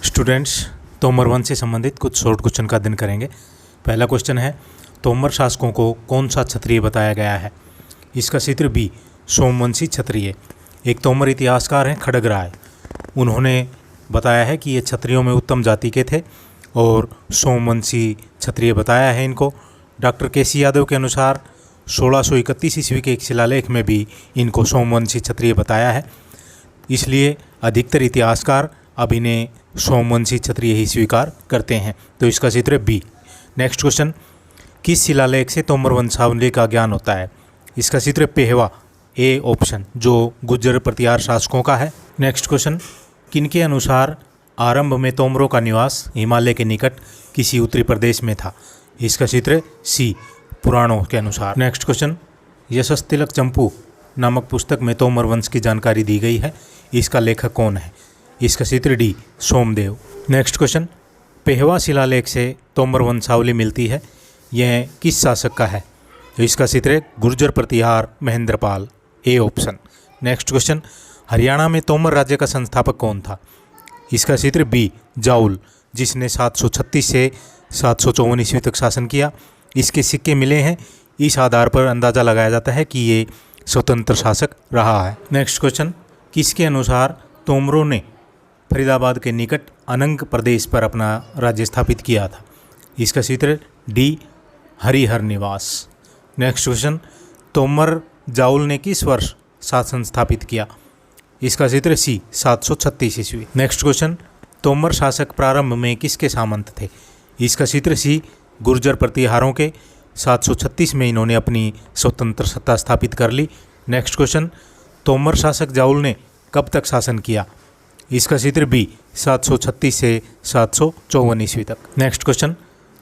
Students, Tomar वंश से संबंधित कुछ शॉर्ट क्वेश्चन का अध्ययन करेंगे। पहला क्वेश्चन है, तोमर शासकों को कौन सा क्षत्रिय बताया गया है? इसका क्षेत्र बी, सोमवंशी क्षत्रिय। एक तोमर इतिहासकार हैं खड़ग राय, उन्होंने बताया है कि ये क्षत्रियों में उत्तम जाति के थे और सोमवंशी क्षत्रिय बताया है इनको। Doctor KC. यादव के अनुसार 1631 ईस्वी के एक शिलालेख में भी इनको सोमवंशी क्षत्रिय बताया है, इसलिए अधिकतर इतिहासकार अब इन्हें सोमवंशी क्षत्रिय ही स्वीकार करते हैं। तो इसका क्षेत्र है बी। नेक्स्ट क्वेश्चन, किस शिलालेख से तोमर वंशावली का ज्ञान होता है? इसका क्षेत्र पेहवा, ए ऑप्शन, जो गुर्जर प्रतिहार शासकों का है। नेक्स्ट क्वेश्चन, किनके अनुसार आरंभ में तोमरों का निवास हिमालय के निकट किसी उत्तरी प्रदेश में था? इसका क्षेत्र सी, पुराणों के अनुसार। नेक्स्ट क्वेश्चन, यशस्तिलक चंपू नामक पुस्तक में तोमर वंश की जानकारी दी गई है, इसका लेखक कौन है? इसका क्षेत्र D, Somdev. Next question, Pehowa शिलालेख से तोमर वंशावली मिलती है, यह किस शासक का है? तो इसका क्षेत्र Gurjar Pratihar Mahendrapal, A option. Next question, Haryana में तोमर राज्य का संस्थापक कौन था? इसका क्षेत्र बी, जाउल, जिसने 736 से 754 ईस्वी तक शासन किया। इसके सिक्के मिले हैं, इस आधार पर अंदाज़ा लगाया जाता है कि ये स्वतंत्र शासक रहा है। नेक्स्ट क्वेश्चन, किसके अनुसार तोमरों ने फरीदाबाद के निकट अनंग प्रदेश पर अपना राज्य स्थापित किया था? इसका क्षेत्र डी, हरिहर निवास। नेक्स्ट क्वेश्चन, तोमर जाउल ने किस वर्ष शासन स्थापित किया? इसका क्षेत्र सी, 736 ईस्वी। नेक्स्ट क्वेश्चन, तोमर शासक प्रारंभ में किसके सामंत थे? इसका क्षेत्र सी, गुर्जर प्रतिहारों के। 736 में इन्होंने अपनी स्वतंत्र सत्ता स्थापित कर ली। नेक्स्ट क्वेश्चन, तोमर शासक जाउल ने कब तक शासन किया? इसका क्षेत्र बी, 736 से 754 ईस्वी तक। नेक्स्ट क्वेश्चन,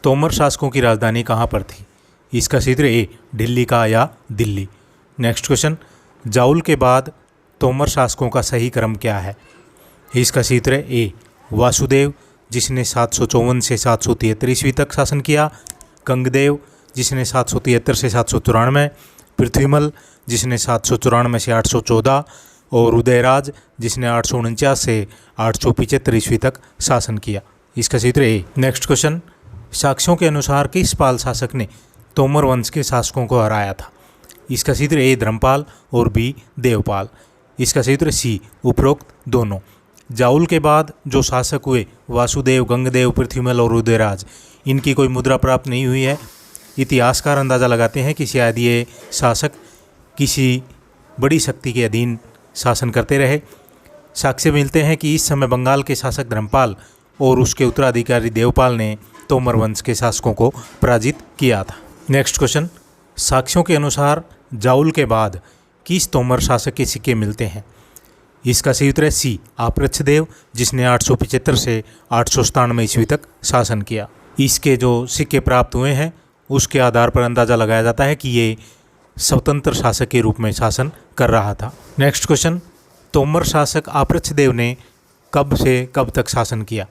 तोमर शासकों की राजधानी कहाँ पर थी? इसका क्षेत्र ए, दिल्ली का या दिल्ली। नेक्स्ट क्वेश्चन, जाउल के बाद तोमर शासकों का सही क्रम क्या है? इसका क्षेत्र ए, वासुदेव, जिसने 754 से 773 ईस्वी तक शासन किया। कंगदेव, जिसने 773 से 794। पृथ्वीमल, जिसने 794 से 814 और उदयराज, जिसने 849 से 875 ईस्वी तक शासन किया। इसका क्षेत्र ए। नेक्स्ट क्वेश्चन, साक्ष्यों के अनुसार किस पाल शासक ने तोमर वंश के शासकों को हराया था? इसका क्षेत्र ए, धर्मपाल और बी, देवपाल। इसका क्षेत्र सी, उपरोक्त दोनों। जाउल के बाद जो शासक हुए, वासुदेव, गंगदेव, पृथ्वीमल और उदयराज, इनकी कोई मुद्रा प्राप्त नहीं हुई है। इतिहासकार अंदाज़ा लगाते हैं कि शायद ये शासक किसी बड़ी शक्ति के अधीन शासन करते रहे। साक्ष्य मिलते हैं कि इस समय बंगाल के शासक धर्मपाल और उसके उत्तराधिकारी देवपाल ने तोमर वंश के शासकों को पराजित किया था। नेक्स्ट क्वेश्चन, साक्ष्यों के अनुसार जाउल के बाद किस तोमर शासक के सिक्के मिलते हैं? इसका क्षेत्र है सी, आपृच्छदेव, जिसने 875 से 897 ईस्वी तक शासन किया। इसके जो सिक्के प्राप्त हुए हैं उसके आधार पर अंदाज़ा लगाया जाता है कि ये स्वतंत्र शासक के रूप में शासन कर रहा था। नेक्स्ट क्वेश्चन, तोमर शासक आपृच्छदेव ने कब से कब तक शासन किया?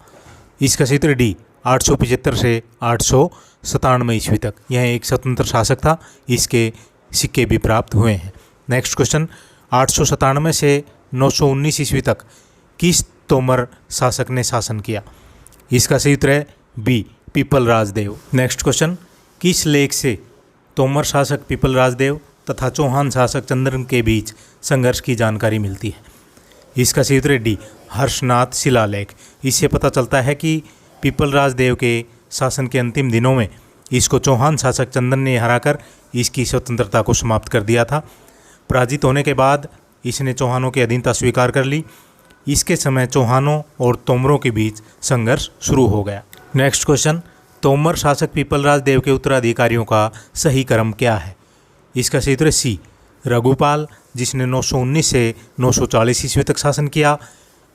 इसका क्षेत्र डी, 875 से 897 ईस्वी तक। यह एक स्वतंत्र शासक था, इसके सिक्के भी प्राप्त हुए हैं। नेक्स्ट क्वेश्चन, 897 से 919 ईस्वी तक किस तोमर शासक ने शासन किया? इसका क्षेत्र है बी, पीपल राजदेव। नेक्स्ट क्वेश्चन, किस लेख से तोमर शासक पीपल राजदेव तथा चौहान शासक चंद्रन के बीच संघर्ष की जानकारी मिलती है? इसका क्षेत्र डी, हर्षनाथ शिलालेख। इससे पता चलता है कि पीपल राजदेव के शासन के अंतिम दिनों में इसको चौहान शासक चंदन ने हराकर इसकी स्वतंत्रता को समाप्त कर दिया था। पराजित होने के बाद इसने चौहानों की अधीनता स्वीकार कर ली। इसके समय चौहानों और तोमरों के बीच संघर्ष शुरू हो गया। नेक्स्ट क्वेश्चन, तोमर शासक पीपल राजदेव के उत्तराधिकारियों का सही क्रम क्या है? इसका क्षेत्र सी, रघुपाल, जिसने 919 से 940 ईस्वी तक शासन किया।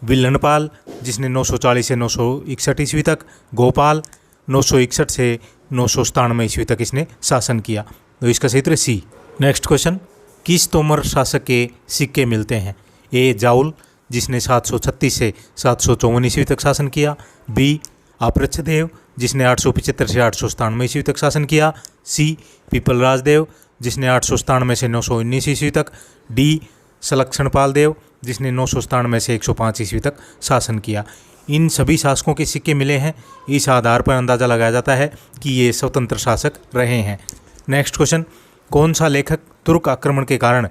विल्लनपाल, जिसने 940 से 961 ईस्वी तक। गोपाल, 961 से 997 ईस्वी तक इसने शासन किया। तो इसका क्षेत्र सी। नेक्स्ट क्वेश्चन, किस तोमर शासक के सिक्के मिलते हैं? ए, जाउल, जिसने 736 से 754 ईस्वी तक शासन किया। बी, आपृच्छदेव, जिसने 875 से 897 ईस्वी तक शासन किया। सी, पीपल राजदेव, जिसने 897 से 919 ईस्वी तक। डी, सलक्षणपाल देव, जिसने 997 से 105 ईस्वी तक शासन किया। इन सभी शासकों के सिक्के मिले हैं। इस आधार पर अंदाज़ा लगाया जाता है कि ये स्वतंत्र शासक रहे हैं। नेक्स्ट क्वेश्चन, कौन सा लेखक तुर्क आक्रमण के कारण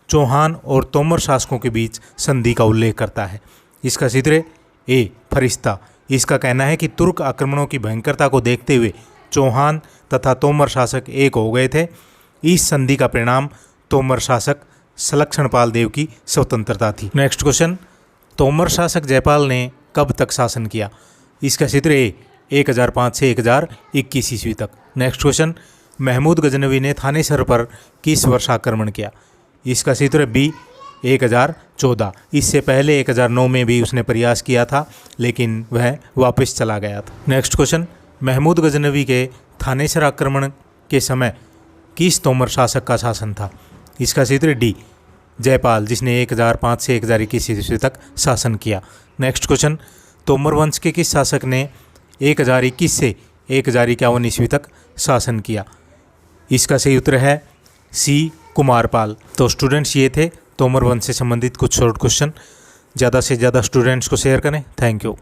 चौहान और तोमर शासकों के बीच संधि का उल्लेख करता है? इसका चित्र है ए फरिश्ता। इसका कहना है कि तुर्क आक्रमणों की भयंकरता को देखते हुए चौहान तथा तोमर शासक एक हो गए थे। इस संधि का परिणाम तोमर शासक सलक्षणपाल देव की स्वतंत्रता थी। नेक्स्ट क्वेश्चन, तोमर शासक जयपाल ने कब तक शासन किया? इसका चित्र ए 1005 से 1021 ईस्वी तक। नेक्स्ट क्वेश्चन, महमूद गजनवी ने थानेसर पर किस वर्ष आक्रमण किया? इसका चित्र बी 1014। इससे पहले 1009 में भी उसने प्रयास किया था, लेकिन वह वापस चला गया था। नेक्स्ट क्वेश्चन, महमूद गजनवी के थानेसर आक्रमण के समय किस तोमर शासक का शासन था? इसका चित्र डी जयपाल, जिसने 1005 से 1021 ईस्वी तक शासन किया। नेक्स्ट क्वेश्चन, तोमर वंश के किस शासक ने 1021 से 1051 ईस्वी तक शासन किया? इसका सही उत्तर है सी कुमारपाल। तो स्टूडेंट्स, ये थे तोमर वंश से संबंधित कुछ शॉर्ट क्वेश्चन। ज़्यादा से ज़्यादा स्टूडेंट्स को शेयर करें। Thank you.